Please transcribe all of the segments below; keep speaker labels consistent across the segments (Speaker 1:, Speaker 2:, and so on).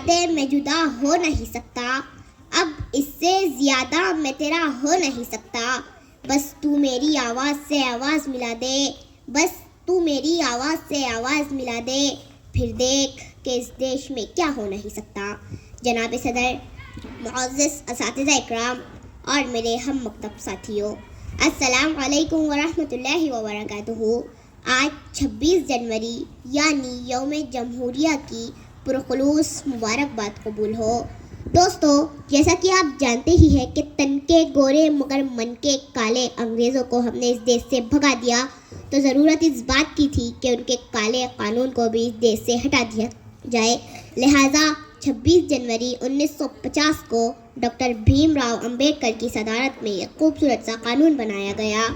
Speaker 1: زیادہ میں جدا ہو نہیں سکتا، اب اس سے زیادہ میں تیرا ہو نہیں سکتا، بس تو میری آواز سے آواز ملا دے، بس تو میری آواز سے آواز ملا دے، پھر دیکھ کہ اس دیش میں کیا ہو نہیں سکتا۔ جناب صدر، معزز اساتذہ اکرام اور میرے ہم مکتب ساتھیوں، السلام علیکم ورحمۃ اللہ وبرکاتہ۔ آج 26 جنوری یعنی یوم جمہوریہ کی پرخلوص مبارکباد قبول ہو۔ دوستو، جیسا کہ آپ جانتے ہی ہیں کہ تن کے گورے مگر من کے کالے انگریزوں کو ہم نے اس دیش سے بھگا دیا، تو ضرورت اس بات کی تھی کہ ان کے کالے قانون کو بھی اس دیش سے ہٹا دیا جائے۔ لہٰذا 26 جنوری 1950 کو ڈاکٹر بھیم راؤ امبیڈکر کی صدارت میں ایک خوبصورت سا قانون بنایا گیا۔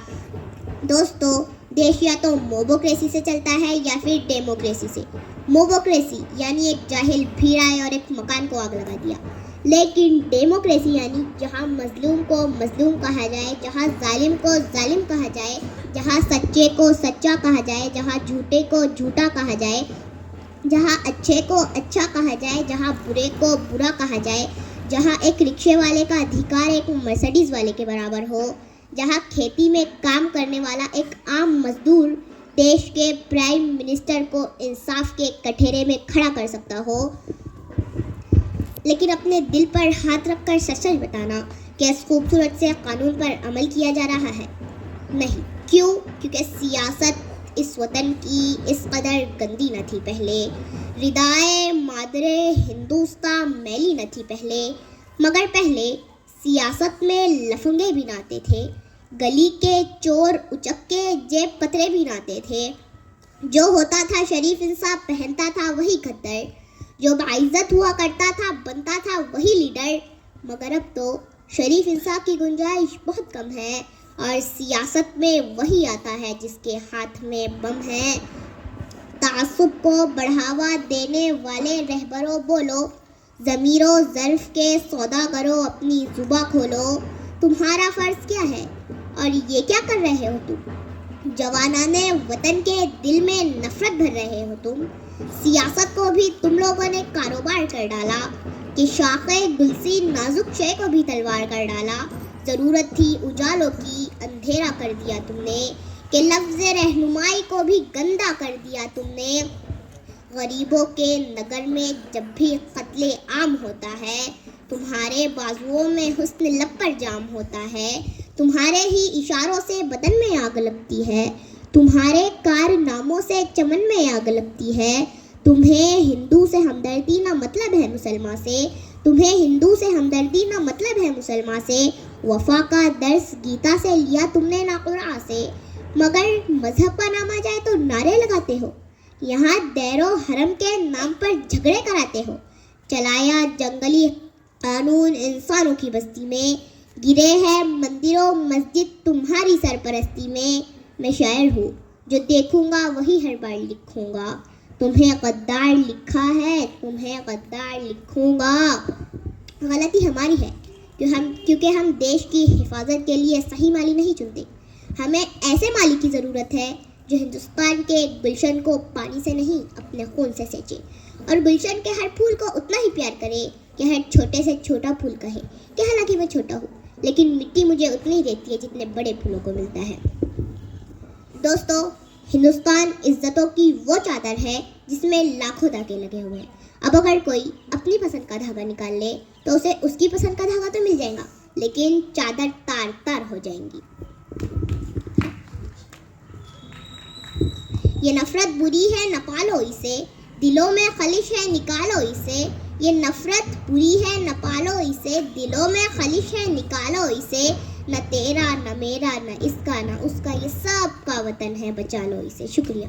Speaker 1: دوستو، دیش یا تو موبوکریسی سے چلتا ہے یا پھر ڈیموکریسی سے۔ موبوکریسی یعنی ایک جاہل بھیڑ آئے اور ایک مکان کو آگ لگا دیا، لیکن ڈیموکریسی یعنی جہاں مظلوم کو مظلوم کہا جائے، جہاں ظالم کو ظالم کہا جائے، جہاں سچے کو سچا کہا جائے، جہاں جھوٹے کو جھوٹا کہا جائے، جہاں اچھے کو اچھا کہا جائے، جہاں برے کو برا کہا جائے، جہاں ایک رکشے والے کا ادھیکار ایک مرسڈیز والے کے برابر ہو، جہاں کھیتی میں کام کرنے والا ایک عام مزدور دیش کے پرائم منسٹر کو انصاف کے کٹہرے میں کھڑا کر سکتا ہو۔ لیکن اپنے دل پر ہاتھ رکھ کر سچ سچ بتانا کہ اس خوبصورت سے قانون پر عمل کیا جا رہا ہے؟ نہیں۔ کیوں؟ کیونکہ سیاست اس وطن کی اس قدر گندی نہ تھی پہلے، ردائے مادر ہندوستان میلی نہ تھی پہلے، مگر پہلے سیاست میں لفنگے بھی نہ آتے تھے، گلی کے چور اچکے جیب کترے بھی نہ آتے تھے، جو ہوتا تھا شریف انصاف پہنتا تھا وہی کھدر، جو باعزت ہوا کرتا تھا بنتا تھا وہی لیڈر۔ مگر اب تو شریف انصاف کی گنجائش بہت کم ہے اور سیاست میں وہی آتا ہے جس کے ہاتھ میں بم ہے۔ تعصب کو بڑھاوا دینے والے رہبروں بولو، ضمیر و ظرف کے سوداگروں اپنی زباں کھولو، تمہارا فرض کیا ہے اور یہ کیا کر رہے ہو تم؟ جوانان وطن کے دل میں نفرت بھر رہے ہو تم۔ سیاست کو بھی تم لوگوں نے کاروبار کر ڈالا کہ شاخِ گلسی نازک شے کو بھی تلوار کر ڈالا۔ ضرورت تھی اجالوں کی، اندھیرا کر دیا تم نے، کہ لفظ رہنمائی کو بھی گندا کر دیا تم نے۔ غریبوں کے نگر میں جب بھی قتل عام ہوتا ہے، تمہارے بازوؤں میں حسن لب پر جام ہوتا ہے، تمہارے ہی اشاروں سے بدن میں آگ لگتی ہے، تمہارے کارناموں سے چمن میں آگ لگتی ہے۔ تمہیں ہندو سے ہمدردی نہ مطلب ہے مسلمان سے، تمہیں ہندو سے ہمدردی نہ مطلب ہے مسلمان سے۔ وفا کا درس گیتا سے لیا تم نے نہ قرآن سے، مگر مذہب کا نام آ جائے تو نعرے لگاتے ہو، یہاں دیر و حرم کے نام پر جھگڑے کراتے ہو۔ چلایا جنگلی قانون انسانوں کی بستی میں، گرے ہیں مندر و مسجد تمہاری سرپرستی میں۔ میں شاعر ہوں، جو دیکھوں گا وہی ہر بار لکھوں گا، تمہیں غدار لکھا ہے تمہیں غدار لکھوں گا۔ غلطی ہماری ہے کیونکہ ہم دیش کی حفاظت کے لیے صحیح مالی نہیں چنتے۔ ہمیں ایسے مالی کی ضرورت ہے جو ہندوستان کے گلشن کو پانی سے نہیں اپنے خون سے سینچے، اور گلشن کے ہر پھول کو اتنا ہی پیار کرے کہ ہر چھوٹے سے چھوٹا پھول کہے کہ حالانکہ میں چھوٹا ہوں لیکن مٹی مجھے اتنی دیتی ہے جتنے بڑے پھولوں کو ملتا ہے۔ دوستو، ہندوستان عزتوں کی وہ چادر ہے جس میں لاکھوں دھاگے لگے ہوئے ہیں۔ اب اگر کوئی اپنی پسند کا دھاگا نکال لے تو اسے اس کی پسند کا دھاگا تو مل جائے گا، لیکن چادر تار تار ہو جائیں گی۔ یہ نفرت بری ہے نہ پالو اسے، دلوں میں خلش ہے نکالو اسے۔ یہ نفرت بری ہے نہ پالو اسے، دلوں میں خلش ہے نکالو اسے۔ نہ تیرا نہ میرا نہ اس کا نہ اس کا، یہ سب کا وطن ہے، بچا لو اسے۔ شکریہ۔